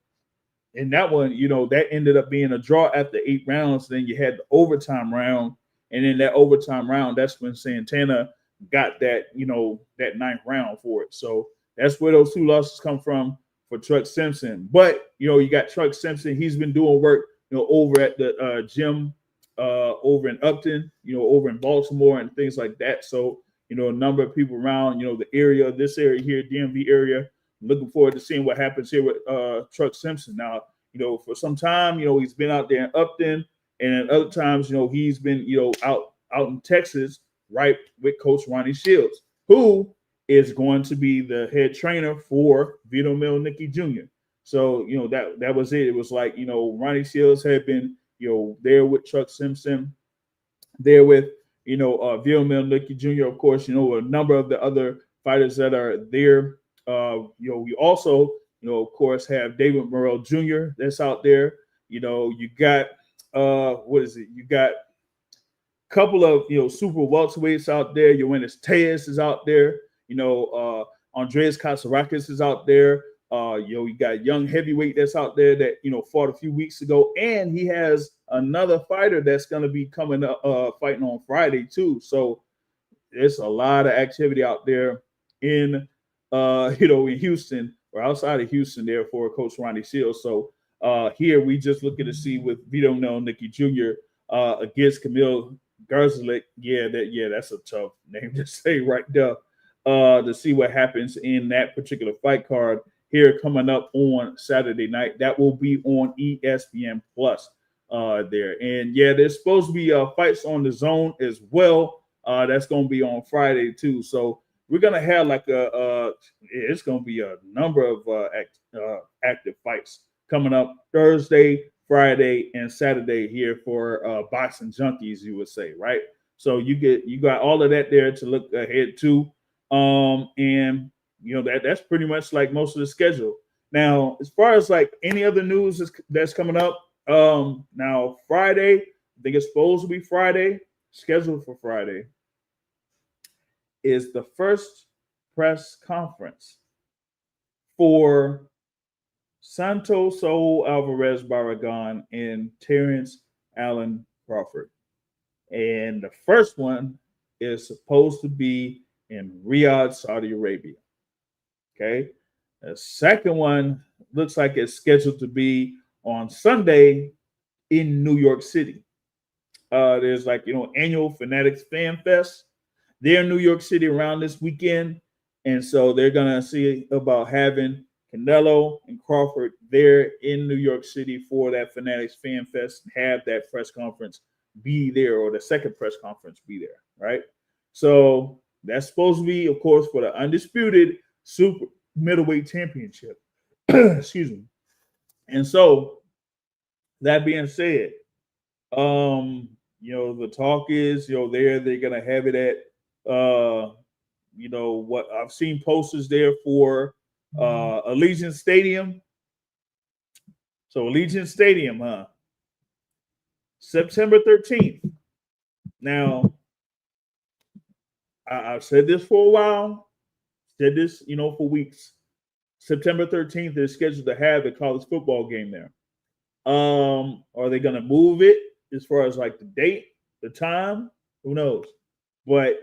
in that one, that ended up being a draw after 8 rounds. Then you had the overtime round. And in that overtime round, that's when Santana got that, that 9th round for it. So that's where those 2 losses come from for Truck Simpson. But, you got Truck Simpson. He's been doing work, over at the gym over in Upton, over in Baltimore and things like that. So, a number of people around, the area, this area here, DMV area, looking forward to seeing what happens here with Truck Simpson. Now, for some time, he's been out there in Upton, and other times, he's been, out in Texas, right, with Coach Ronnie Shields, who is going to be the head trainer for Vito Milnicki Jr. So, that was it. It was Ronnie Shields had been, there with Truck Simpson, there with, Vito Milnicki Jr., of course, a number of the other fighters that are there. We also, of course, have David Morrell Jr. that's out there. You got You got a couple of super welterweights out there. Yoenis Tejas is out there. Andreas Kasarakis is out there. You got young heavyweight that's out there that fought a few weeks ago, and he has another fighter that's going to be coming up fighting on Friday too. So there's a lot of activity out there in in Houston or outside of Houston there for Coach Ronnie Shields. So here we just looking to see with Vito Milnicki Jr. Against Camille Garzelik. That's a tough name to say right there. To see what happens in that particular fight card here coming up on Saturday night. That will be on ESPN Plus there. And there's supposed to be fights on the Zone as well. That's going to be on Friday too. So we're gonna have it's gonna be a number of active fights coming up Thursday, Friday, and Saturday here for boxing junkies, you would say, right? So you got all of that there to look ahead to, and that's pretty much most of the schedule. Now, as far as any other news that's coming up, now Friday, I think it's supposed to be Friday, scheduled for Friday, is the first press conference for Santos Saul Alvarez Barragan and Terrence Allen Crawford. And the first one is supposed to be in Riyadh, Saudi Arabia. Okay. The second one looks like it's scheduled to be on Sunday in New York City. There's annual Fanatics Fan Fest. They're in New York City around this weekend. And so they're going to see about having Canelo and Crawford there in New York City for that Fanatics Fan Fest and have that press conference be there, or the second press conference be there, right? So that's supposed to be, of course, for the undisputed super middleweight championship. Excuse me. And so that being said, the talk is, they're gonna have it at what I've seen posters there for Allegiant Stadium. So Allegiant Stadium, September 13th. Now, I've said this for a while, said this, for weeks. September 13th is scheduled to have a college football game there. Are they gonna move it as far as like the date, the time? Who knows? But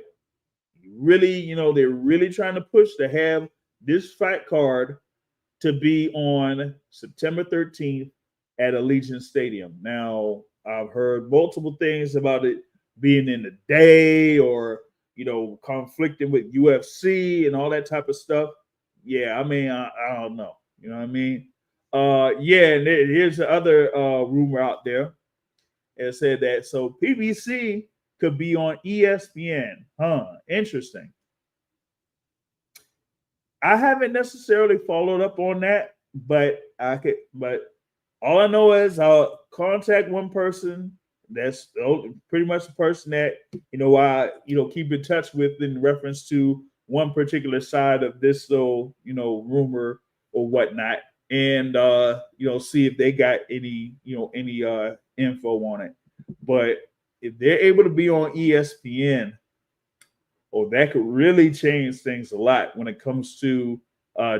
really, they're really trying to push to have this fight card to be on September 13th at Allegiant Stadium. Now, I've heard multiple things about it being in the day, or conflicting with UFC and all that type of stuff. Yeah, I mean, I don't know. You know what I mean? And here's the other rumor out there. It said that so PBC could be on ESPN. Interesting. I haven't necessarily followed up on that, but all I know is I'll contact one person. That's pretty much the person that I keep in touch with in reference to one particular side of this rumor or whatnot, and see if they got any info on it. But if they're able to be on ESPN, that could really change things a lot when it comes to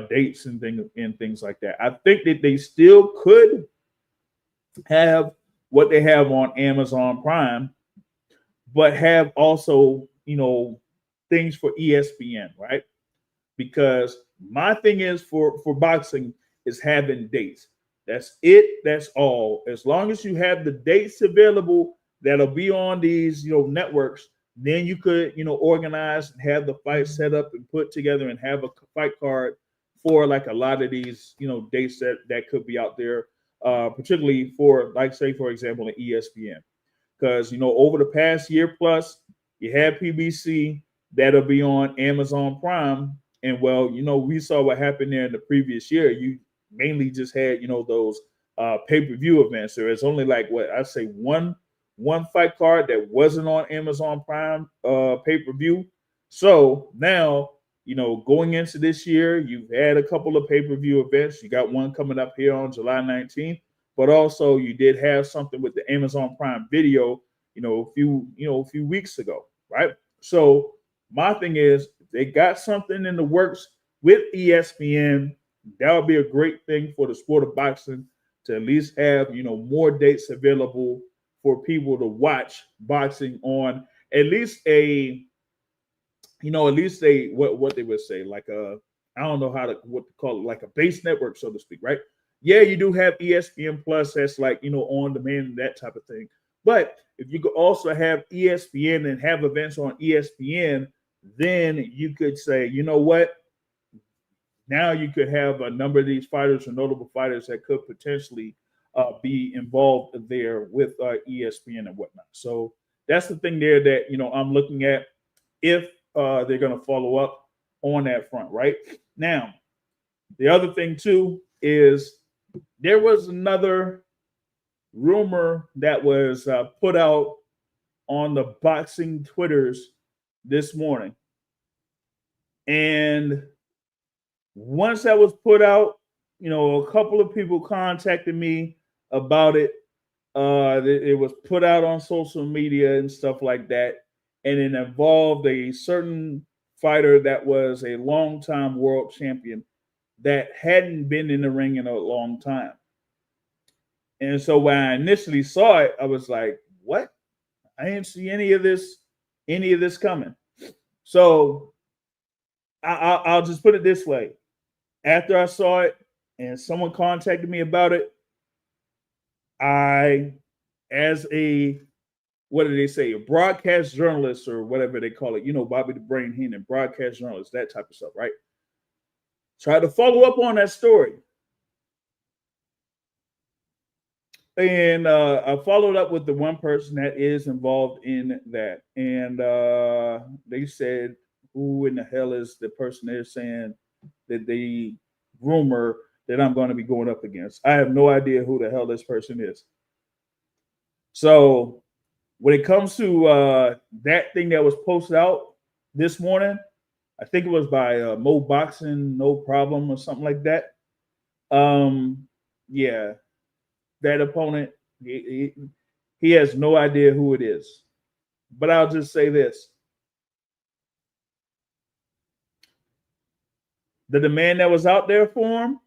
dates and things like that. I think that they still could have what they have on Amazon Prime, but have also, things for ESPN, right? Because my thing is for boxing is having dates. That's it. That's all. As long as you have the dates available that'll be on these, networks, then you could, organize and have the fight set up and put together and have a fight card for like a lot of these, dates that could be out there. Particularly for, like, say, for example, the ESPN. Because, over the past year plus, you have PBC that'll be on Amazon Prime. And, well, we saw what happened there in the previous year. You mainly just had, those pay-per-view events. There is only like, one fight card that wasn't on Amazon Prime pay-per-view. So now, going into this year, you've had a couple of pay-per-view events. You got one coming up here on July 19th, but also you did have something with the Amazon Prime Video, a few weeks ago, right? So my thing is, if they got something in the works with ESPN, that would be a great thing for the sport of boxing to at least have, more dates available for people to watch boxing on at least what they would say, like I don't know what to call it, like a base network, so to speak, right? Yeah, you do have ESPN Plus that's like, on demand and that type of thing. But if you could also have ESPN and have events on ESPN, then you could say, you know what? Now you could have a number of these fighters or notable fighters that could potentially be involved there with ESPN and whatnot. So that's the thing there that, I'm looking at if they're going to follow up on that front, right? Now, the other thing too is there was another rumor that was put out on the boxing Twitters this morning. And once that was put out, a couple of people contacted me about it. It was put out on social media and stuff like that. And it involved a certain fighter that was a longtime world champion that hadn't been in the ring in a long time. And so when I initially saw it, I was like, what? I didn't see any of this coming. So I'll just put it this way. After I saw it and someone contacted me about it, I, as a, what do they say, a broadcast journalist or whatever they call it, Bobby the Brain Heenan, broadcast journalist, that type of stuff, right? Try to follow up on that story. And I followed up with the one person that is involved in that. And they said, who in the hell is the person they're saying that they rumor that I'm going to be going up against? I have no idea who the hell this person is. So when it comes to that thing that was posted out this morning, I think it was by Mo Boxing, No Problem, or something like that. Yeah, that opponent, he has no idea who it is. But I'll just say this. The demand that was out there for him,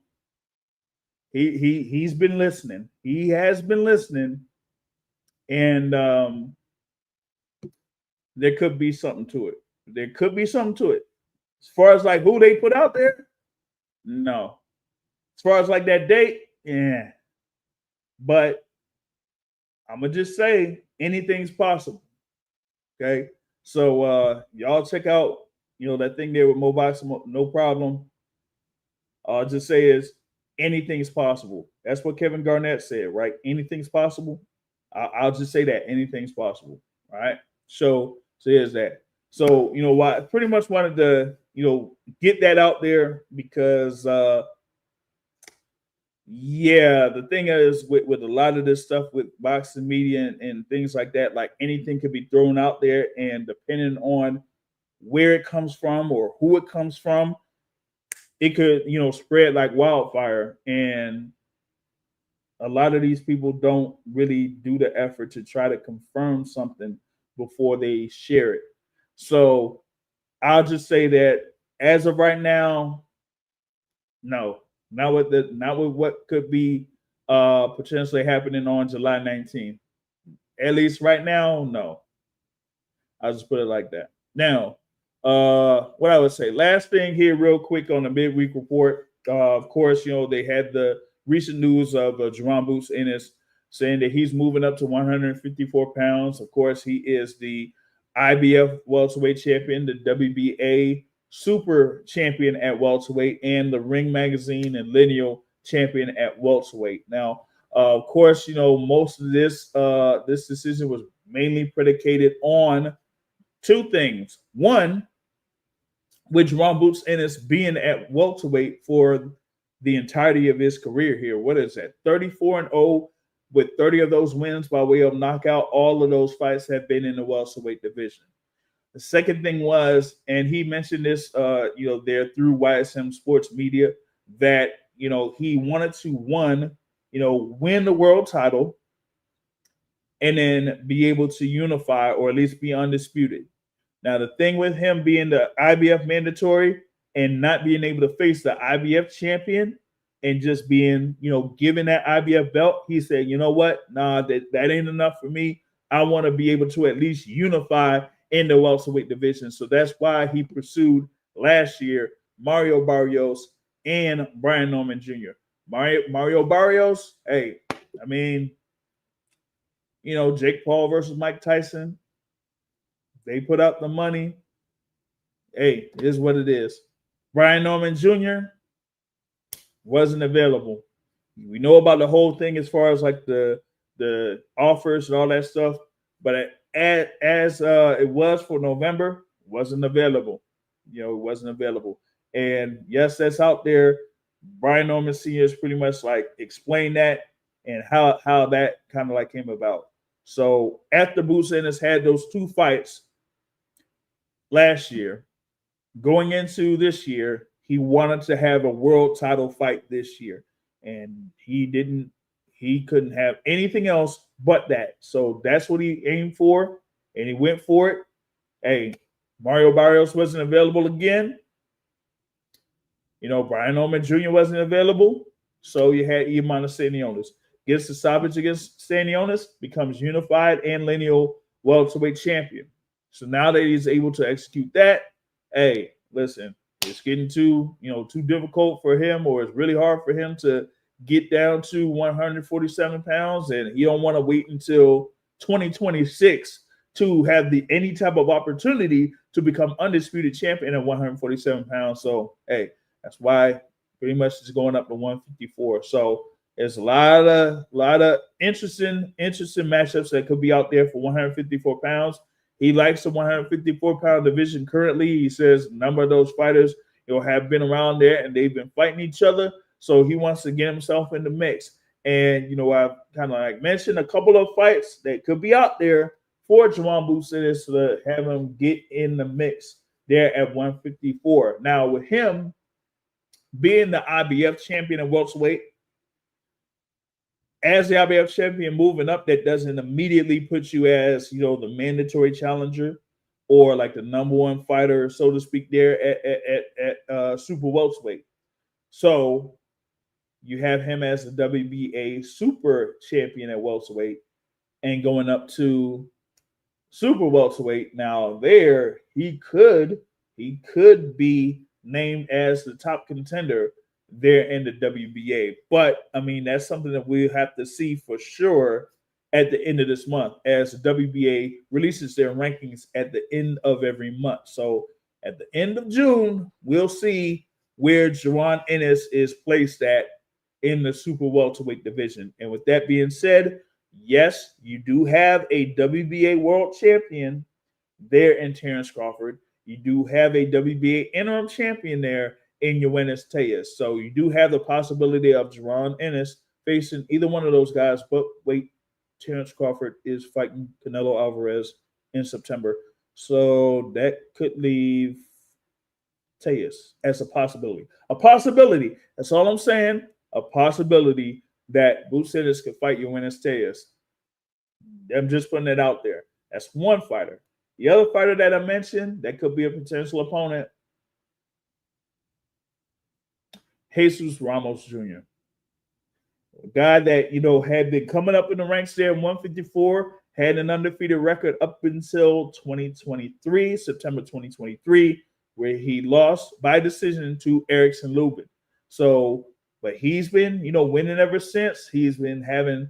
he's been listening. He has been listening. And there could be something to it. There could be something to it. As far as like who they put out there, no. As far as like that date, yeah. But I'm gonna just say anything's possible. Okay. So y'all check out, that thing there with Mobox, No Problem. I'll just say is anything's possible. That's what Kevin Garnett said, right? Anything's possible. I'll just say that anything's possible. All right. So here's that. So why I pretty much wanted to get that out there because the thing is with a lot of this stuff with boxing media and things like that, like anything could be thrown out there, and depending on where it comes from or who it comes from, it could spread like wildfire. And a lot of these people don't really do the effort to try to confirm something before they share it. So I'll just say that as of right now, no, not with what could be potentially happening on July 19th. At least right now, no. I'll just put it like that. Now, what I would say, last thing here, real quick on the midweek report. Of course, they had the recent news of Jerome Boots Ennis saying that he's moving up to 154 pounds. Of course, he is the IBF welterweight champion, the WBA super champion at welterweight, and the Ring Magazine and Lineal champion at welterweight. Now, of course, most of this decision was mainly predicated on two things. One, with Jerome Boots Ennis being at welterweight for the entirety of his career here. What is that? 34-0 with 30 of those wins by way of knockout. All of those fights have been in the welterweight division. The second thing was, and he mentioned this, there through YSM Sports Media, that he wanted to win the world title, and then be able to unify or at least be undisputed. Now, the thing with him being the IBF mandatory and not being able to face the IBF champion and just being, given that IBF belt, he said, you know what? Nah, that ain't enough for me. I want to be able to at least unify in the welterweight division. So that's why he pursued last year Mario Barrios and Brian Norman Jr. Mario Barrios, hey, I mean, Jake Paul versus Mike Tyson. They put up the money. Hey, it is what it is. Brian Norman Jr. wasn't available. We know about the whole thing as far as like the offers and all that stuff, but as it was for November, wasn't available. It wasn't available. And yes, that's out there. Brian Norman Sr. is pretty much like explain that and how that kind of like came about. So after Boots Ennis had those two fights last year, going into this year, he wanted to have a world title fight this year, and he couldn't have anything else but that. So that's what he aimed for, and he went for it. Hey, Mario Barrios wasn't available again. Brian Norman Jr. wasn't available, so you had Iman Stanionis. Gets the stoppage against Stanionis, becomes unified and lineal welterweight champion. So now that he's able to execute that, hey, listen, it's getting too difficult for him, or it's really hard for him to get down to 147 pounds, and he don't want to wait until 2026 to have any type of opportunity to become undisputed champion at 147 pounds. So, hey, that's why pretty much it's going up to 154. So There's a lot of interesting matchups that could be out there for 154 pounds. He likes the 154-pound division currently. He says a number of those fighters, have been around there and they've been fighting each other. So he wants to get himself in the mix. And I've kind of like mentioned a couple of fights that could be out there for Jawan Bucenis to have him get in the mix there at 154. Now, with him being the IBF champion at welterweight, as the IBF champion moving up, that doesn't immediately put you as, the mandatory challenger or like the number one fighter, so to speak, there at super welterweight. So you have him as the WBA super champion at welterweight and going up to super welterweight. Now there he could be named as the top contender there in the WBA. But I mean, that's something that we'll have to see for sure at the end of this month as the WBA releases their rankings at the end of every month. So at the end of June, we'll see where Jawan Ennis is placed at in the super welterweight division. And with that being said, yes, you do have a WBA world champion there in Terrence Crawford. You do have a WBA interim champion there in Yoenis Tejas. So you do have the possibility of Jawan Ennis facing either one of those guys. But wait, Terrence Crawford is fighting Canelo Alvarez in September. So that could leave Tejas as a possibility. A possibility. That's all I'm saying. A possibility that Bucenis could fight Yoenis Tejas. I'm just putting it out there. That's one fighter. The other fighter that I mentioned that could be a potential opponent, Jesus Ramos Jr. A guy that, had been coming up in the ranks there in 154, had an undefeated record up until 2023, September 2023, where he lost by decision to Erickson Lubin. So, but he's been, winning ever since. He's been having,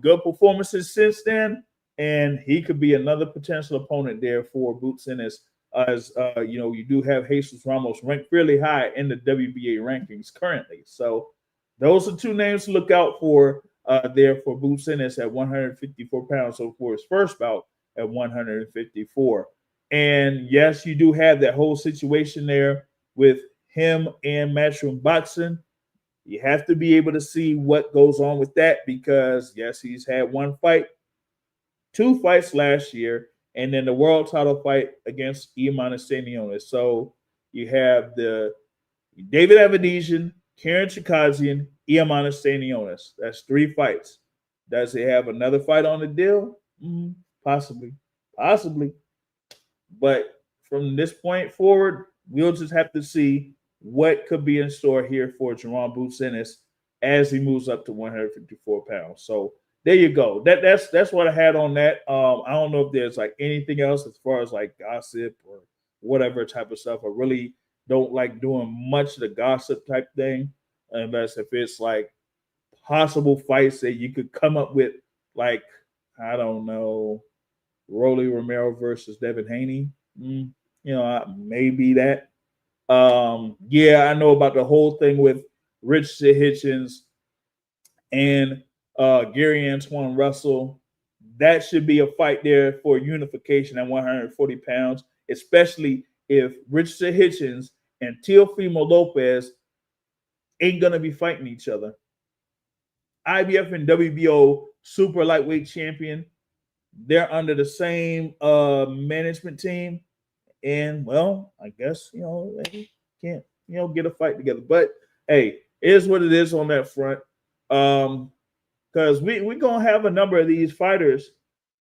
good performances since then. And he could be another potential opponent there for Bucenis, as you do have Jesus Ramos ranked fairly high in the WBA rankings currently. So those are two names to look out for there for Bucenis at 154 pounds. So for his first bout at 154. And yes, you do have that whole situation there with him and Matchroom Boxing. You have to be able to see what goes on with that because, yes, he's had two fights last year, and then the world title fight against Iman Stanionis. So you have the David Avedisian, Karen Chikazian, Iman Stanionis. That's 3 fights. Does he have another fight on the deal? Possibly. But from this point forward, we'll just have to see what could be in store here for Jawan Bucenis as he moves up to 154 pounds. So there you go. That's what I had on that. I don't know if there's like anything else as far as like gossip or whatever type of stuff. I really don't like doing much of the gossip type thing unless if it's like possible fights that you could come up with, like, I don't know, Rolly Romero versus Devin Haney. Maybe that. Yeah, I know about the whole thing with Richard Hitchens and Gary Antoine Russell. That should be a fight there for unification at 140 pounds, especially if Richard Hitchens and Teofimo Lopez ain't going to be fighting each other. IBF and WBO super lightweight champion, they're under the same management team. And, well, I guess, they can't, get a fight together. But, hey, it is what it is on that front. Because we're going to have a number of these fighters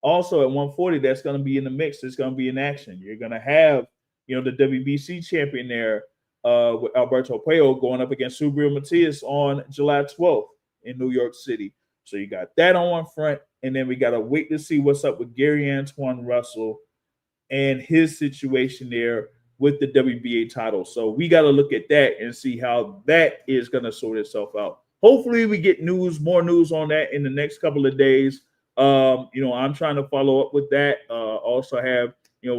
also at 140 that's going to be in the mix. It's going to be in action. You're going to have, the WBC champion there with Alberto Puello going up against Subriel Matias on July 12th in New York City. So you got that on one front. And then we got to wait to see what's up with Gary Antoine Russell and his situation there with the WBA title. So we got to look at that and see how that is going to sort itself out. Hopefully we get more news on that in the next couple of days. I'm trying to follow up with that. Also have,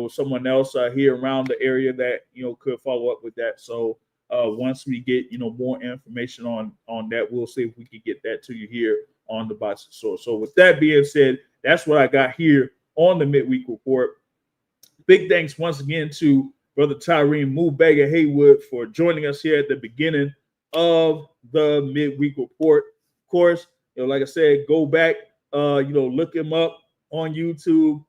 someone else here around the area that, could follow up with that. So Once we get more information on that, we'll see if we can get that to you here on the Boxing Source. So with that being said, that's what I got here on the Midweek Report. Big thanks once again to Brother Tyreem Moobanga Haywood for joining us here at the beginning of the Midweek Report. Of course, like I said, go back, look him up on YouTube.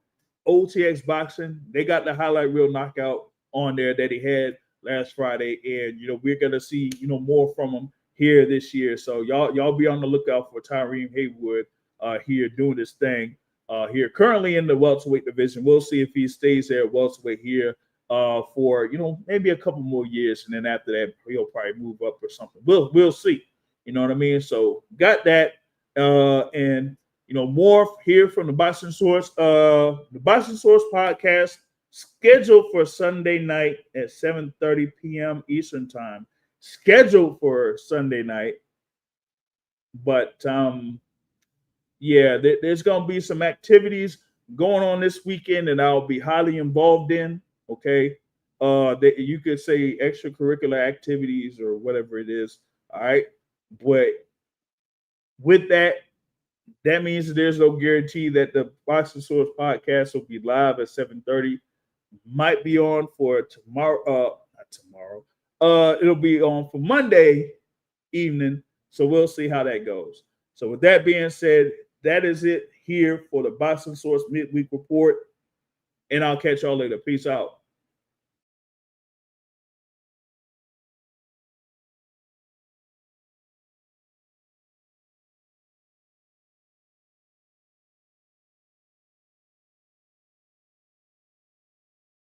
OTX Boxing, they got the highlight reel knockout on there that he had last Friday, and we're gonna see more from him here this year. So y'all be on the lookout for Tyreem Haywood here doing this thing here currently in the welterweight division. We'll see if he stays there at welterweight here for maybe a couple more years, and then after that he'll probably move up or something. We'll see. You know what I mean? So got that and more here from the Boxing Source. The Boxing Source podcast scheduled for Sunday night at 7:30 p.m. Eastern time. Scheduled for Sunday night, but there's gonna be some activities going on this weekend, and I'll be highly involved in. Okay, that you could say extracurricular activities or whatever it is. All right, but with that means there's no guarantee that the Boxing Source podcast will be live at 7:30. Might be on for tomorrow. Not tomorrow. It'll be on for Monday evening. So we'll see how that goes. So with that being said, that is it here for the Boxing Source Midweek Report. And I'll catch y'all later. Peace out.